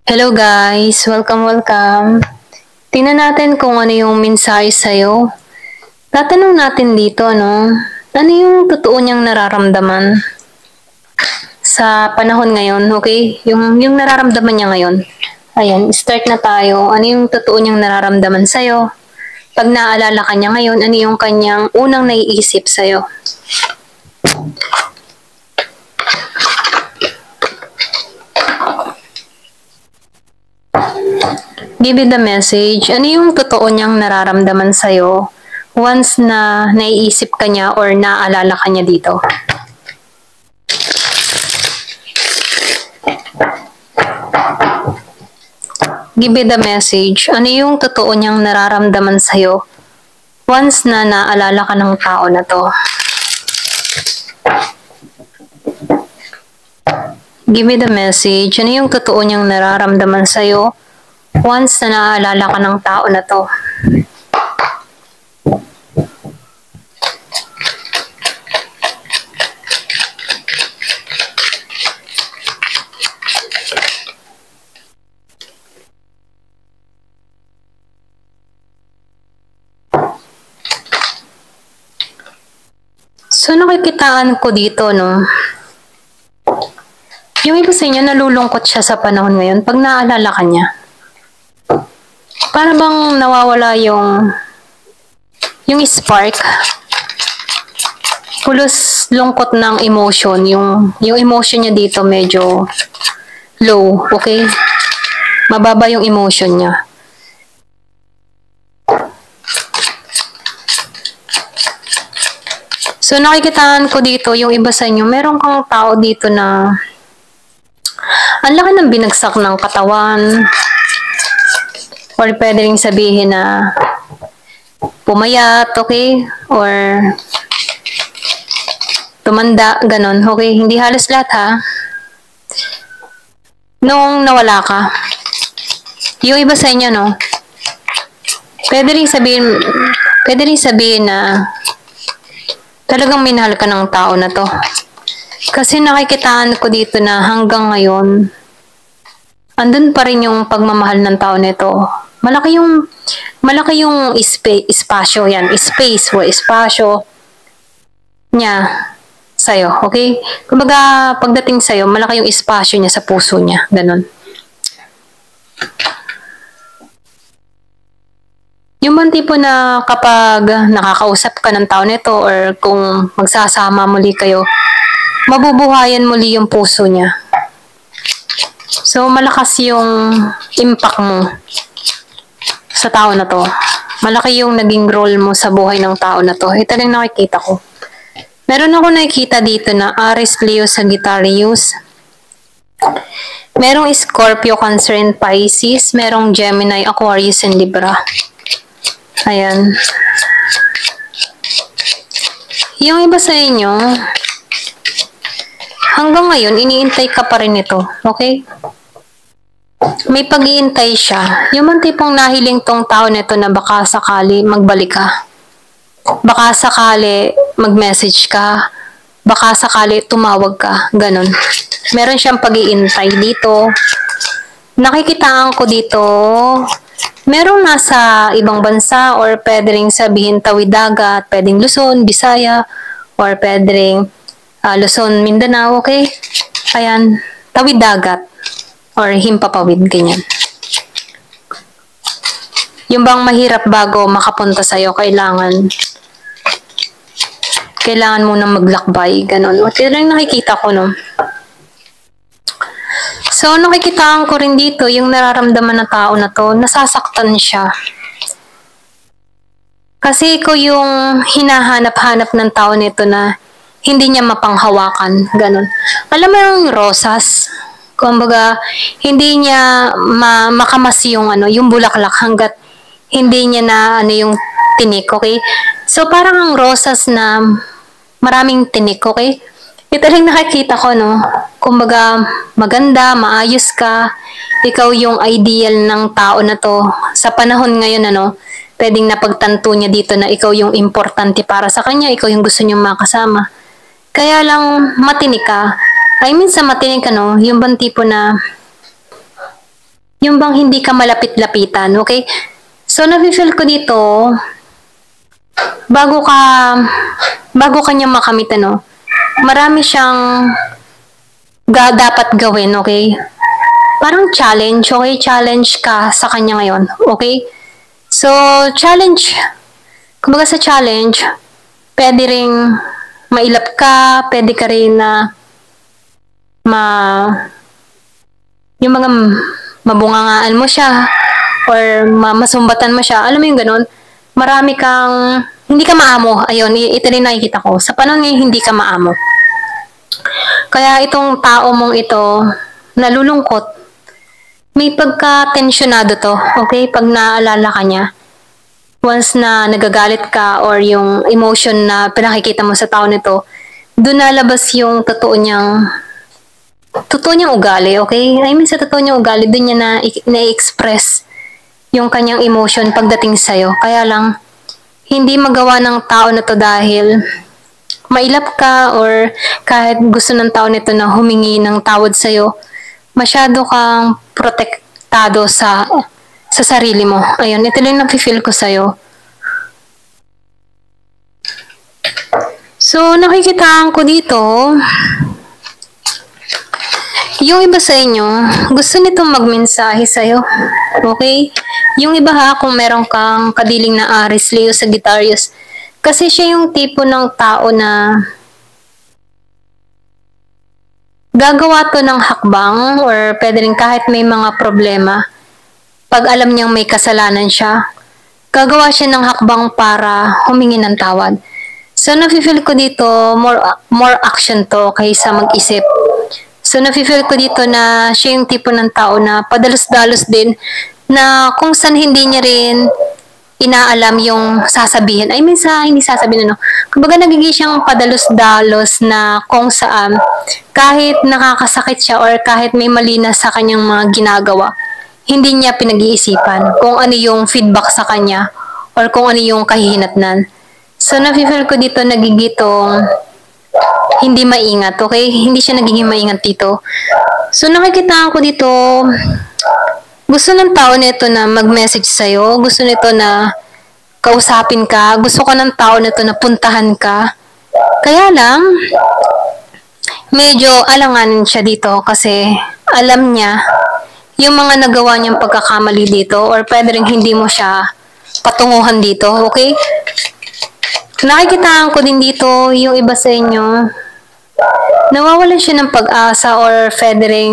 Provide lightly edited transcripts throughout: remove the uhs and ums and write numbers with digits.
Hello guys! Welcome! Tingnan natin kung ano yung mensahe sa'yo. Tatanong natin dito, ano yung totoo niyang nararamdaman sa panahon ngayon, okay? Yung nararamdaman niya ngayon. Ayan, start na tayo. Ano yung totoo niyang nararamdaman sa'yo? Pag naaalala ka niya ngayon, ano yung kanyang unang naiisip sa'yo? Give it the message. Ano yung totoo niyang nararamdaman sa'yo once na naiisip ka niya or naaalala ka niya dito? Give it the message. Ano yung totoo niyang nararamdaman sa'yo once na naalala ka ng tao na to? Give me the message. Ano yung totoo niyang nararamdaman sa'yo once na naaalala ka ng tao na to? So, nakikitaan ko dito, yung iba sa inyo, nalulungkot siya sa panahon ngayon pag naaalala ka niya. Para bang nawawala yung spark. Pulos lungkot ng emotion. Yung emotion niya dito medyo low, okay? Mababa yung emotion niya. So, nakikitaan ko dito, yung iba sa inyo, meron kang tao dito na ang laki ng binagsak ng katawan. Or pwede rin sabihin na pumayat, okay? Or tumanda, ganon, okay? Hindi halos lahat, ha? Nung nawala ka, yung iba sa inyo, pwede rin sabihin na talagang minahal ka ng tao na to. Kasi nakikitaan ko dito na hanggang ngayon, andun pa rin yung pagmamahal ng tao nito. Malaki yung espasyo yan. Espasyo niya sa'yo, okay? Kumbaga, pagdating sa'yo, malaki yung espasyo niya sa puso niya. Ganon. Yung bang tipo na kapag nakakausap ka ng tao nito or kung magsasama muli kayo, mabubuhayan muli yung puso niya. So, malakas yung impact mo sa tao na to. Malaki yung naging role mo sa buhay ng tao na to. Ito lang nakikita ko. Meron ako nakikita dito na Aries, Leo, Sagittarius. Merong Scorpio, Cancer, and Pisces. Merong Gemini, Aquarius, and Libra. Ayan. Yung iba sa inyo, hanggang ngayon, iniintay ka pa rin ito. Okay? May pag-iintay siya. Yung man tipong nahiling tong tao nito na baka sakali magbalik ka. Baka sakali mag-message ka. Baka sakali tumawag ka. Ganon. Meron siyang pag-iintay dito. Nakikitaan ko dito, merong nasa ibang bansa or pwede ring sabihin tawid dagat, pwedeng Luzon, Bisaya, or pwede ring Luzon, Mindanao, okay? Ayan, tawid dagat or himpapawid, ganyan. Yung bang mahirap bago makapunta sa'yo, kailangan mo nang maglakbay, ganon. O, ito lang nakikita ko, So, nakikitaan ko rin dito, yung nararamdaman ng tao na to, nasasaktan siya. Kasi ko yung hinahanap-hanap ng tao nito na hindi niya mapanghawakan, ganun. Alam mo yung rosas, kumbaga, hindi niya makamas yung bulaklak hanggat hindi niya na yung tinik, okay? So, parang ang rosas na maraming tinik, okay? Ito lang nakikita ko, kumbaga, maganda, maayos ka, ikaw yung ideal ng tao na to. Sa panahon ngayon, pwedeng napagtanto niya dito na ikaw yung importante para sa kanya, ikaw yung gusto niyang makasama. Kaya lang, matinik ka. I mean, sa matinik ka, yung bang tipo na Yung bang hindi ka malapit-lapitan, okay? So, nafe-feel ko dito, bago ka, bago ka niya makamit, marami siyang dapat gawin, okay? Parang challenge, okay? Challenge ka sa kanya ngayon, okay? So, challenge, kumbaga sa challenge, pwede ring mailap ka, pwede ka rin na yung mga mabungangaan mo siya, or masumbatan mo siya, alam mo yung ganun, marami kang, hindi ka maamo, ayun, ito rin nakikita ko, sa panahon ngayon, hindi ka maamo. Kaya itong tao mong ito, nalulungkot, may pagka-tensyonado to, okay? Pag naalala ka niya, once na nagagalit ka or yung emotion na pinakikita mo sa tao nito, doon nalabas yung totoo niyang ugali, okay? I mean, sa totoo niyang ugali, doon niya na-express yung kanyang emotion pagdating sa'yo. Kaya lang, hindi magawa ng tao na to dahil mailap ka or kahit gusto ng tao nito na humingi ng tawad sa'yo, masyado kang protektado sa sarili mo. Ayun, ito lang nafe-feel ko sa'yo. So, nakikitaan ko dito, yung iba sa inyo, gusto nitong magmensahe sa'yo. Okay? Yung iba ha, kung meron kang kadiling na Aries, Leo, Sagittarius, kasi siya yung tipo ng tao na gagawa to ng hakbang or pwede rin kahit may mga problema. Pag alam niyang may kasalanan siya, gagawa siya ng hakbang para humingi ng tawad. So, nafe-feel ko dito, more action to kaysa mag-isip. So, nafe-feel ko dito na siya yung tipo ng tao na padalos-dalos din na kung saan hindi niya rin inaalam yung sasabihin. I mean, hindi sasabihin, kumbaga nagiging siyang padalos-dalos na kung saan kahit nakakasakit siya or kahit may mali na sa kanyang mga ginagawa, hindi niya pinag-iisipan kung ano yung feedback sa kanya or kung ano yung kahihinatnan. So, nafe-feel ko dito nagigitong hindi maingat, okay? Hindi siya nagiging maingat dito. So, nakikita ko dito, gusto ng tao nito na mag-message sa'yo, gusto nito na kausapin ka, gusto ko ng tao nito na puntahan ka. Kaya lang, medyo alanganin siya dito kasi alam niya yung mga nagawa niyang pagkakamali dito or pwede rin hindi mo siya patunguhan dito, okay? Nakikitaan ko din dito yung iba sa inyo, nawawalan siya ng pag-asa or pwede rin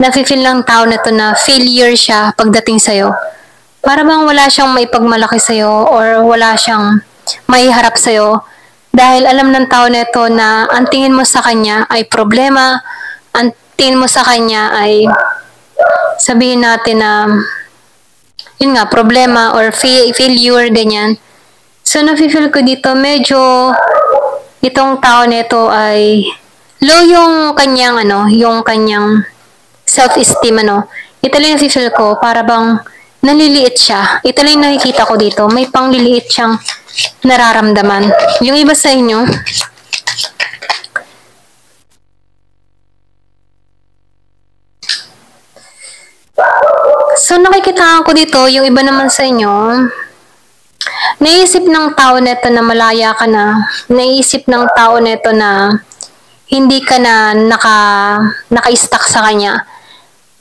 nafe-feel ng tao na to na failure siya pagdating sa'yo. Para bang wala siyang maipagmalaki sa'yo or wala siyang maiharap sa'yo dahil alam ng tao na ito na ang tingin mo sa kanya ay problema, ang tingin mo sa kanya ay sabihin natin na yun nga, problema or failure, ganyan. So, nafe-feel ko dito, medyo itong tao nito ay low yung kanyang, yung kanyang self-esteem, Ito lang nafe-feel ko, para bang naliliit siya. Ito lang nakikita ko dito, may pangliliit siyang nararamdaman. Yung iba sa inyo, so nakikita ko dito, yung iba naman sa inyo, naisip ng tao neto na malaya ka na. Naisip ng tao neto na hindi ka na naka-stuck sa kanya.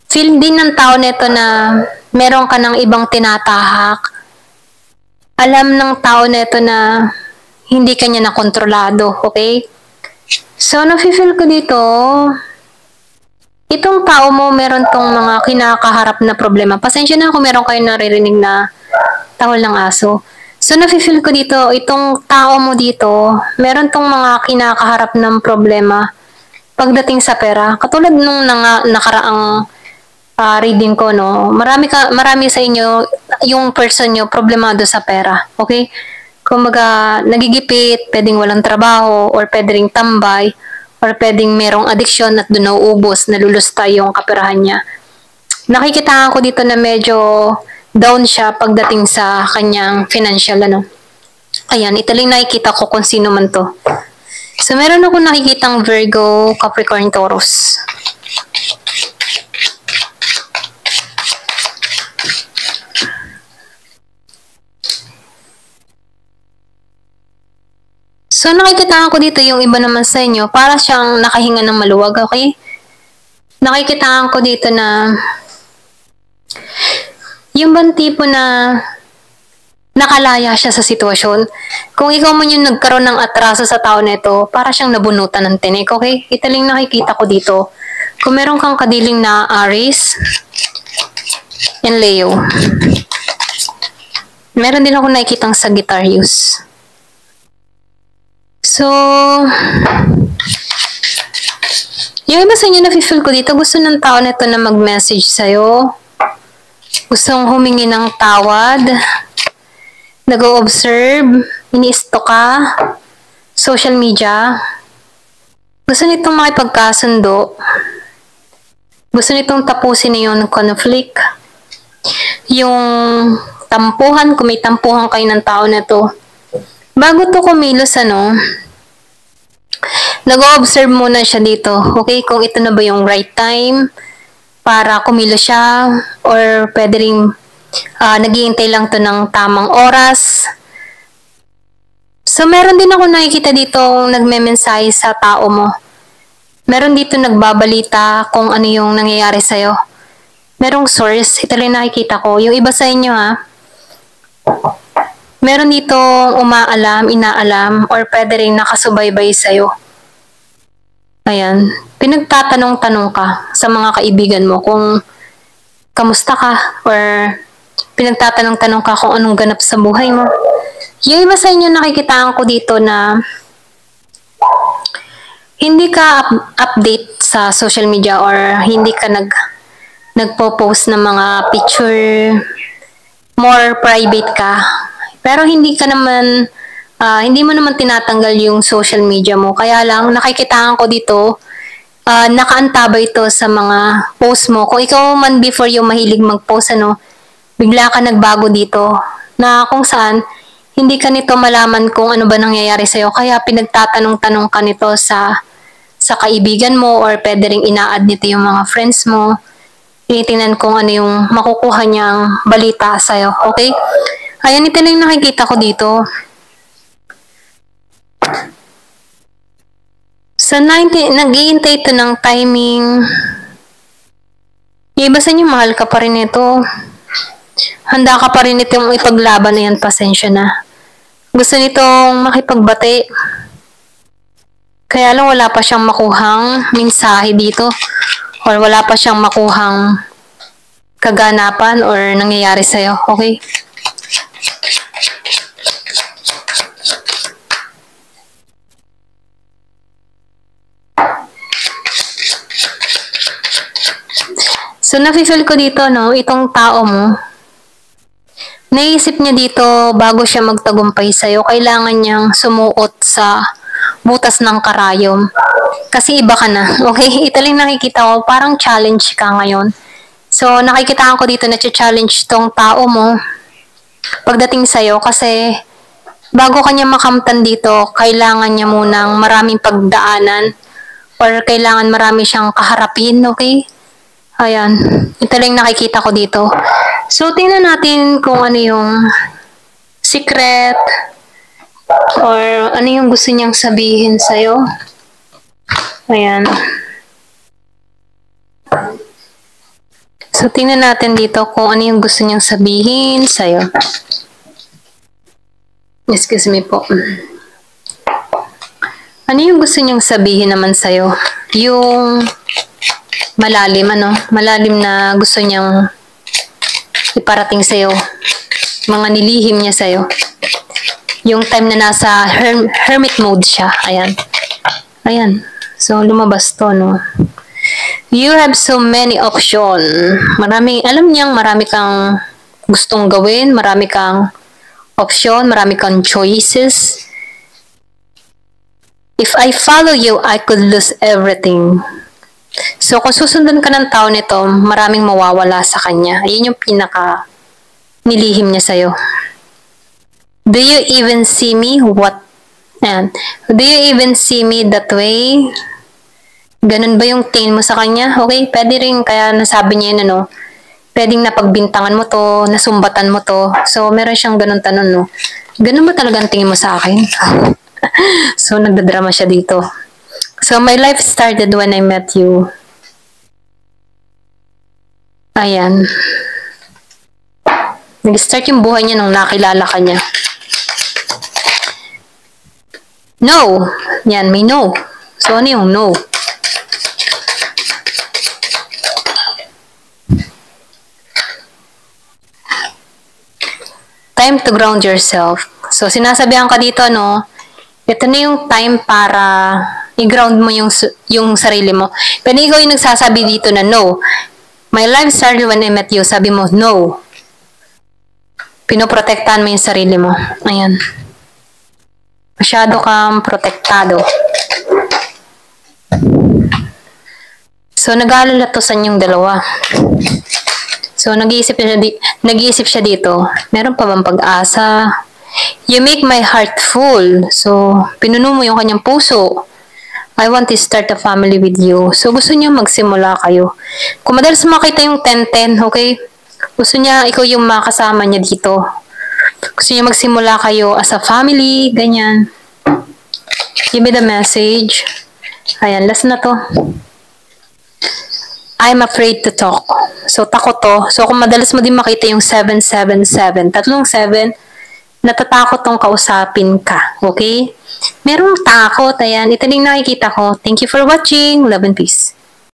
Feel din ng tao neto na meron ka ng ibang tinatahak. Alam ng tao neto na hindi ka niya nakontrolado, okay? So, nafe-feel ko dito, itong tao mo meron tong mga kinakaharap na problema. Pasensya na kung meron kayo naririnig na tahol ng aso. So, nafe-feel ko dito, itong tao mo dito, meron tong mga kinakaharap ng problema pagdating sa pera. Katulad nung nakaraang reading ko, marami sa inyo, yung person nyo, problemado sa pera. Okay? Kumbaga, nagigipit, pwedeng walang trabaho, or pwedeng tambay, or pwedeng merong addiction at doon nauubos, nalulusta yung kaperahan niya. Nakikita ko dito na medyo down siya pagdating sa kanyang financial, Ayan, ito lang nakikita ko kung sino man to. So, meron ako nakikitang Virgo, Capricorn, Taurus. So, nakikita ko dito yung iba naman sa inyo, para siyang nakahinga ng maluwag, okay? Nakikita ko dito na yung bang tipo na nakalaya siya sa sitwasyon. Kung ikaw man yung nagkaroon ng atraso sa tao nito, para siyang nabunutan ng tinik, okay? Ito lang nakikita ko dito. Kung meron kang kadiling na Aries and Leo, meron din ako nakikitang Sagittarius. So, yung iba sa inyo na-feel ko dito, gusto ng tao nito na mag-message sa'yo. Gustong humingi ng tawad. Nag-o-observe. Ini-stalk ka. Social media. Gusto nitong makipagkasundo. Gusto nitong tapusin na yung conflict. Yung tampuhan, kung may tampuhan kayo ng tao na to. Bago to kumilos, nag-o-observe muna siya dito. Okay, kung ito na ba yung right time para kumilos siya, or pwede rin naghihintay lang to ng tamang oras. So, meron din ako nakikita dito nagme-mensahe sa tao mo. Meron dito nagbabalita kung ano yung nangyayari sa'yo. Merong source, ito lang nakikita ko. Yung iba sa inyo meron dito umaalam, inaalam, or pwede rin nakasubaybay sa'yo. Ayan, pinagtatanong-tanong ka sa mga kaibigan mo kung kamusta ka, or pinagtatanong-tanong ka kung anong ganap sa buhay mo. Yung iba sa inyo nakikitaan ko dito na hindi ka update sa social media, or hindi ka nagpo-post ng mga picture, more private ka. Pero hindi mo naman tinatanggal yung social media mo. Kaya lang, nakikitaan ko dito, nakaantabay ito sa mga post mo. Kung ikaw man before yung mahilig mag-post, bigla ka nagbago dito. Na kung saan, hindi ka nito malaman kung ano ba nangyayari sa'yo. Kaya pinagtatanong-tanong ka nito sa kaibigan mo, or pwede rin ina-add nito yung mga friends mo. Tinitingnan kung ano yung makukuha niyang balita sa'yo. Okay? Ayan, ito na yung nakikita ko dito. Sa 90, nag-iintay ito ng timing. Yung iba sa inyo, mahal ka pa rin ito. Handa ka pa rin itong ipaglaban na yan, pasensya na. Gusto nitong makipagbati. Kaya lang wala pa siyang makuhang mensahe dito. Or wala pa siyang makuhang kaganapan or nangyayari sa'yo. Okay? So, nafe-feel ko dito, itong tao mo, naisip niya dito, bago siya magtagumpay sa'yo, kailangan niyang sumuot sa butas ng karayom. Kasi iba ka na. Okay? Ito lang nakikita ko, parang challenge ka ngayon. So, nakikita ko dito na challenge tong tao mo pagdating sa'yo, kasi bago kanya makamtan dito, kailangan niya munang maraming pagdaanan, or kailangan marami siyang kaharapin. Okay? Ayan. Ito lang nakikita ko dito. So, tingnan natin kung ano yung secret or ano yung gusto niyang sabihin sa'yo. Ayan. So, tingnan natin dito kung ano yung gusto niyang sabihin sa'yo. Excuse me po. Ano yung gusto niyang sabihin naman sa'yo? Yung malalim, malalim na gusto niyang iparating sa'yo. Mga nilihim niya sa'yo. Yung time na nasa hermit mode siya. Ayan. Ayan. So, lumabas to, You have so many options. Alam niyang marami kang gustong gawin, marami kang option, marami kang choices. If I follow you, I could lose everything. So, kung susundan ka ng tao nito, maraming mawawala sa kanya. Ayun yung pinaka nilihim niya sa'yo. Do you even see me? Do you even see me that way? Ganun ba yung tingin mo sa kanya? Okay, pwede rin, kaya nasabi niya yun, pwedeng napagbintangan mo to, nasumbatan mo to. So, meron siyang ganun tanong, Ganun ba talagang tingin mo sa akin? So, nagdadrama siya dito. So, my life started when I met you. Ayan. Nag-start yung buhay niya nung nakilala ka niya. No. Yan, may no. So, ano yung no? Time to ground yourself. So, sinasabihan ka dito, no? Ito na yung time para i-ground mo yung sarili mo. Pero ikaw yung nagsasabi dito na no. My life started when I met you. Sabi mo, no. Pinoprotektahan mo yung sarili mo. Ayan. Masyado kang protektado. So, nag-aalala to sa inyong dalawa. So, nag-iisip siya dito. Meron pa bang pag-asa? You make my heart full. So, pinuno mo yung kanyang puso. I want to start a family with you. So, gusto niya magsimula kayo. Kung madalas makita yung 10-10, okay? Gusto niya, ikaw yung makasama niya dito. Gusto niya magsimula kayo as a family, ganyan. Give me the message. Ayan, last na to. I'm afraid to talk. So, takot to. So, kung madalas mo din makita yung 777, tatlong 7, natatakot tong kausapin ka. Okay? Merong takot. Ayan. Ito din nakikita ko. Thank you for watching. Love and peace.